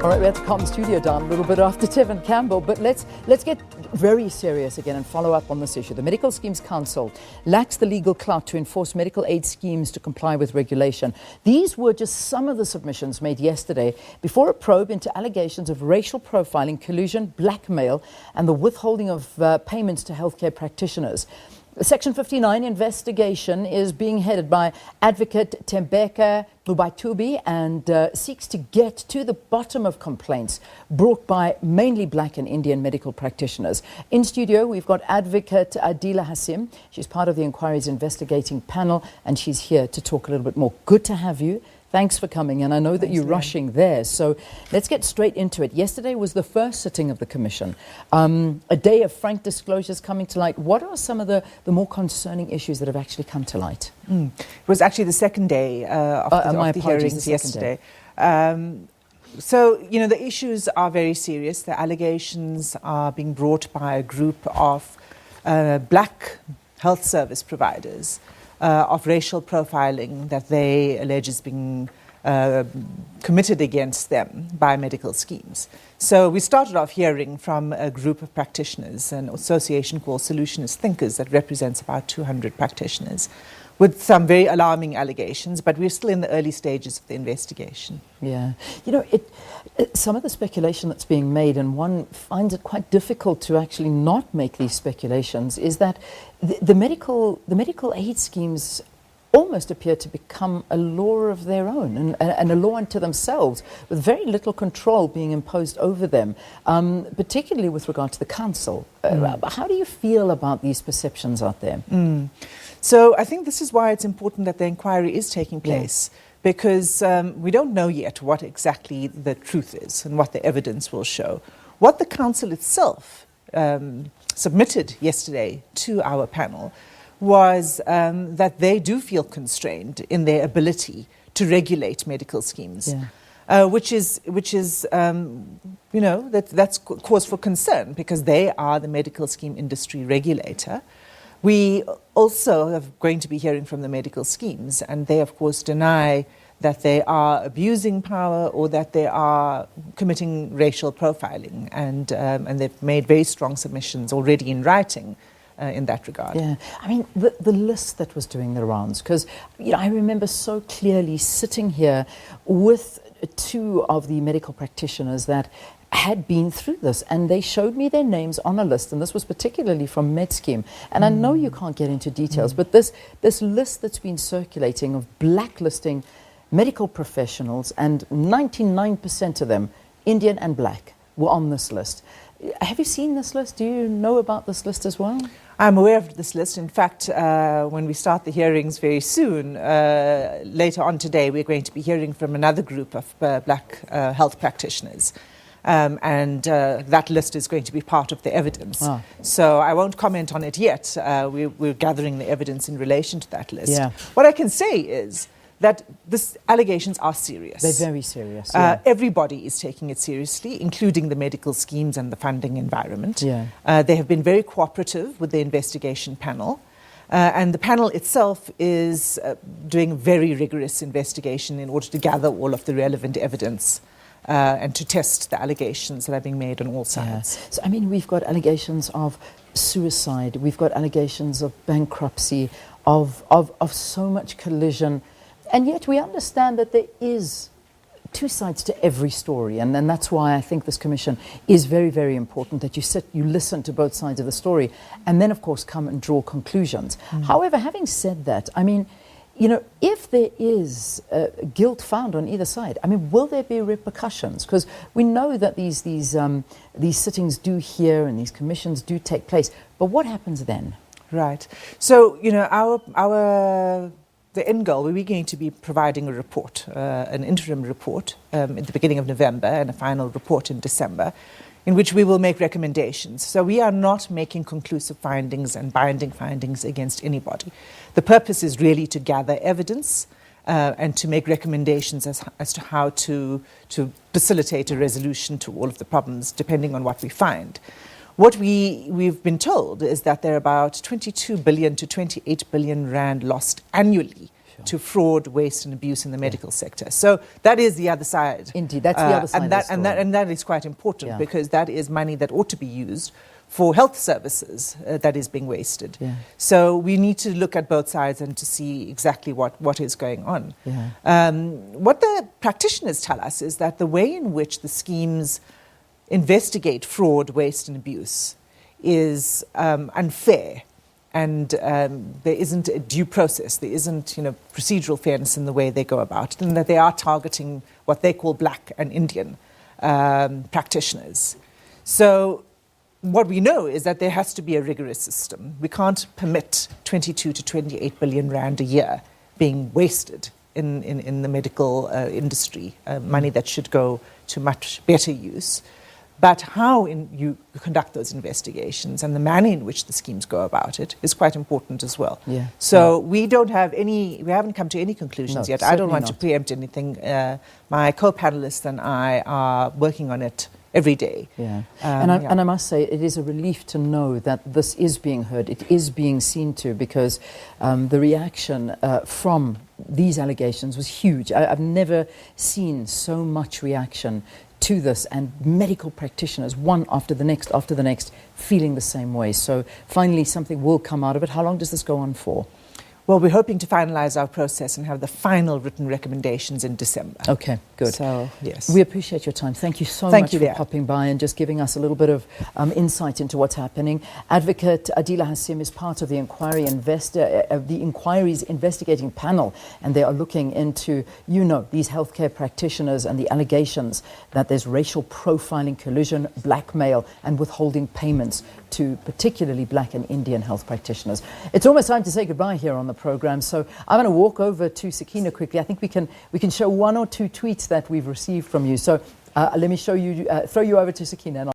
All right, we had to calm the studio down a little bit after Tevin Campbell, but let's get very serious again and follow up on this issue. The Medical Schemes Council lacks the legal clout to enforce medical aid schemes to comply with regulation. These were just some of the submissions made yesterday before a probe into allegations of racial profiling, collusion, blackmail, and the withholding of payments to healthcare practitioners. The Section 59 investigation is being headed by Advocate Thembeka Ngcukaitobi and seeks to get to the bottom of complaints brought by mainly black and Indian medical practitioners. In studio, we've got Advocate Adila Hassim. She's part of the inquiry's investigating panel, and she's here to talk a little bit more. Good to have you. Thanks for coming, and I know that you're rushing there, so let's get straight into it. Yesterday was the first sitting of the Commission, a day of frank disclosures coming to light. What are some of the more concerning issues that have actually come to light? It was actually the second day of the hearings yesterday. So, you know, the issues are very serious. The allegations are being brought by a group of black health service providers of racial profiling that they allege is being committed against them by medical schemes. So we started off hearing from a group of practitioners, an association called Solutionist Thinkers that represents about 200 practitioners, with some very alarming allegations, but we're still in the early stages of the investigation. Yeah. You know, some of the speculation that's being made, and one finds it quite difficult to actually not make these speculations, is that the medical aid schemes almost appear to become a law of their own and a law unto themselves, with very little control being imposed over them, particularly with regard to the council. How do you feel about these perceptions out there? So I think this is why it's important that the inquiry is taking place, because we don't know yet what exactly the truth is and what the evidence will show. What the council itself submitted yesterday to our panel was that they do feel constrained in their ability to regulate medical schemes, which is you know, that's cause for concern, because they are the medical scheme industry regulator. We also are going to be hearing from the medical schemes, and they, of course, deny that they are abusing power or that they are committing racial profiling, and they've made very strong submissions already in writing in that regard. Yeah, I mean, the list that was doing the rounds, because you know, I remember so clearly sitting here with two of the medical practitioners that had been through this, and they showed me their names on a list, and this was particularly from MedScheme. And I know you can't get into details, but this list that's been circulating of blacklisting medical professionals, and 99% of them, Indian and black, were on this list. Have you seen this list? Do you know about this list as well? I'm aware of this list. In fact, when we start the hearings very soon, later on today, we're going to be hearing from another group of black health practitioners. And that list is going to be part of the evidence. Wow. So I won't comment on it yet. We're gathering the evidence in relation to that list. Yeah. What I can say is that these allegations are serious. They're very serious. Everybody is taking it seriously, including the medical schemes and the funding environment. Yeah. They have been very cooperative with the investigation panel. And the panel itself is doing very rigorous investigation in order to gather all of the relevant evidence and to test the allegations that are being made on all sides. Yeah. So, I mean, we've got allegations of suicide, we've got allegations of bankruptcy, of so much collision, and yet we understand that there is two sides to every story, and that's why I think this commission is very, very important, that you listen to both sides of the story, and then, of course, come and draw conclusions. However, having said that, I mean, you know, if there is guilt found on either side, I mean, will there be repercussions? Because we know that these sittings do hear and these commissions do take place, but what happens then? Right. So, you know, the end goal, we're going to be providing a report, an interim report at the beginning of November and a final report in December, in which we will make recommendations. So we are not making conclusive findings and binding findings against anybody. The purpose is really to gather evidence and to make recommendations as to how to facilitate a resolution to all of the problems, depending on what we find. What we've been told is that there are about 22 billion to 28 billion rand lost annually to fraud, waste and abuse in the medical sector. So that is the other side. Indeed, that's the other side and of the story. And that is quite important because that is money that ought to be used for health services that is being wasted. Yeah. So we need to look at both sides and to see exactly what is going on. Yeah. What the practitioners tell us is that the way in which the schemes investigate fraud, waste and abuse is unfair, and there isn't a due process, there isn't procedural fairness in the way they go about it, and that they are targeting what they call black and Indian practitioners. So what we know is that there has to be a rigorous system. We can't permit 22 to 28 billion rand a year being wasted in the medical industry, money that should go to much better use. But how you conduct those investigations and the manner in which the schemes go about it is quite important as well. Yeah. So we haven't come to any conclusions yet. I don't want to preempt anything. My co-panelists and I are working on it every day. Yeah. And I must say, it is a relief to know that this is being heard, it is being seen to, because the reaction from these allegations was huge. I've never seen so much reaction to this, and medical practitioners, one after the next, feeling the same way. So finally something will come out of it. How long does this go on for? Well, we're hoping to finalise our process and have the final written recommendations in December. Okay, good. So, yes. We appreciate your time. Thank you so much for popping by and just giving us a little bit of insight into what's happening. Advocate Adila Hassim is part of the inquiry's investigating panel, and they are looking into, these healthcare practitioners and the allegations that there's racial profiling, collusion, blackmail and withholding payments to particularly black and Indian health practitioners. It's almost time to say goodbye here on the program, so I'm going to walk over to Sakina quickly. I think we can show one or two tweets that we've received from you. So let me throw you over to Sakina.